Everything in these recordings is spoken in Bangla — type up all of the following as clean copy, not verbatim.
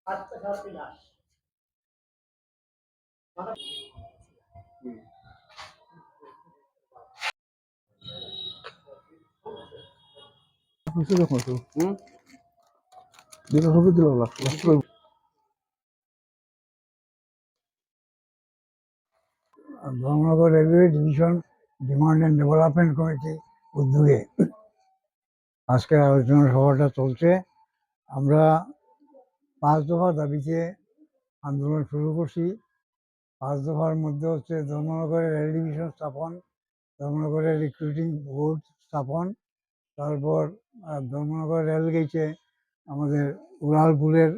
Dharmanagar railway division demand and development committee উদ্যোগে আজকের আলোচনা সভাটা চলছে। আমরা 5 দফা দাবিতে আন্দোলন শুরু করছি। 5 দফার মধ্যে হচ্ছে ধর্মনগরের রেল ডিভিশন স্থাপন, ধর্মনগরের রিক্রুটিং বোর্ড স্থাপন, তারপর ধর্মনগর রেলগেটে আমাদের উড়ালপুলের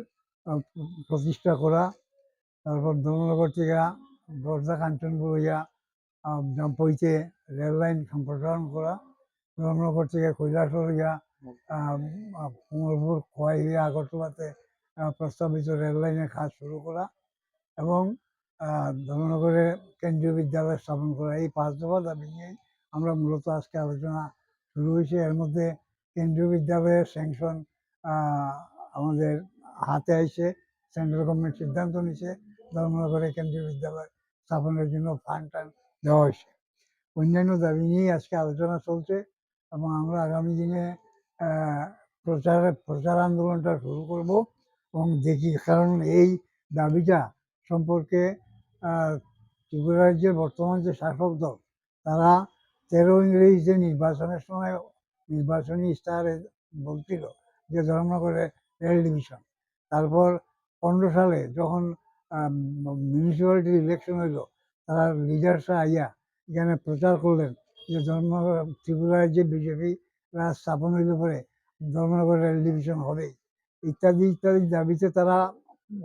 প্রতিষ্ঠা করা, তারপর ধর্মনগর থেকে বর্ধা কাঞ্চনপুর হইয়া জাম্পইতে রেল লাইন সম্প্রসারণ করা, ধর্মনগর থেকে কৈলাসহর হইয়া কমলপুর খোয়াই হইয়া আগরতলাতে প্রস্তাবিত রেল লাইনের কাজ শুরু করা এবং ধর্মনগরে কেন্দ্রীয় বিদ্যালয় স্থাপন করা। এই 5 দফা দাবি নিয়েই আমরা মূলত আজকে আলোচনা শুরু হয়েছে। এর মধ্যে কেন্দ্রীয় বিদ্যালয়ের স্যাংশন আমাদের হাতে আইছে। সেন্ট্রাল গভর্নমেন্ট সিদ্ধান্ত নিচ্ছে ধর্মনগরে কেন্দ্রীয় বিদ্যালয় স্থাপনের জন্য ফান্ড দেওয়া হয়েছে। অন্যান্য দাবি নিয়েই আজকে আলোচনা চলছে এবং আমরা আগামী দিনে প্রচার আন্দোলনটা শুরু করব এবং দেখি, কারণ এই দাবিটা সম্পর্কে ত্রিপুরা রাজ্যের বর্তমান যে শাসক দল তারা 13 ইংরেজিতে নির্বাচনের সময় নির্বাচনী ইশতেহারে বলছিল যে ধর্মনগরে রেল ডিভিশন। তারপর 15 সালে যখন মিউনিসিপ্যালিটি ইলেকশন হইল, তারা লিডার্সরা আইয়া এখানে প্রচার করলেন যে ধর্মনগর ত্রিপুরা রাজ্যে বিজেপি রাজ স্থাপন হইলে পরে ধর্মনগর রেল ডিভিশন হবেই, ইত্যাদি ইত্যাদি দাবিতে তারা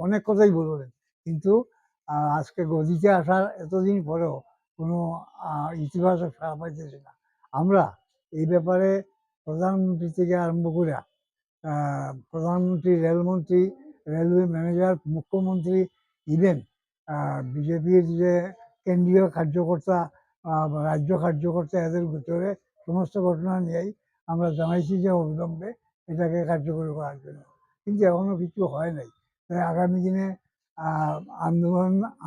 অনেক কথাই বললেন। কিন্তু আজকে গদিতে আসার এতদিন পরেও কোনো ইতিবাচক সাড়া পাইতেছে না। আমরা এই ব্যাপারে প্রধানমন্ত্রী থেকে আরম্ভ করে প্রধানমন্ত্রী, রেলমন্ত্রী, রেলওয়ে ম্যানেজার, মুখ্যমন্ত্রী, ইভেন বিজেপির যে কেন্দ্রীয় কার্যকর্তা, রাজ্য কার্যকর্তা, এদের ভিতরে সমস্ত ঘটনা নিয়েই আমরা জানাইছি যে অবিলম্বে এটাকে কার্যকরী করার জন্য, কিন্তু এখনো কিছু হয় নাই। তাই আগামী দিনে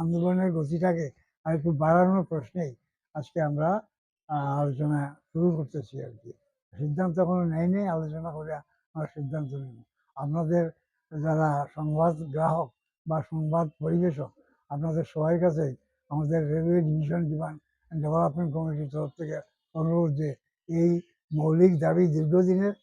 আন্দোলনের গতিটাকে আর একটু বাড়ানোর প্রশ্নেই আজকে আমরা আলোচনা শুরু করতেছি আর কি। সিদ্ধান্ত এখনো নেয়নি, আলোচনা করে আমরা সিদ্ধান্ত নেব। আপনাদের যারা সংবাদ গ্রাহক বা সংবাদ পরিবেশক, আপনাদের সবার কাছে আমাদের railway division demand and development কমিটির তরফ থেকে অনুরোধ যে এই মৌলিক দাবি দীর্ঘদিনের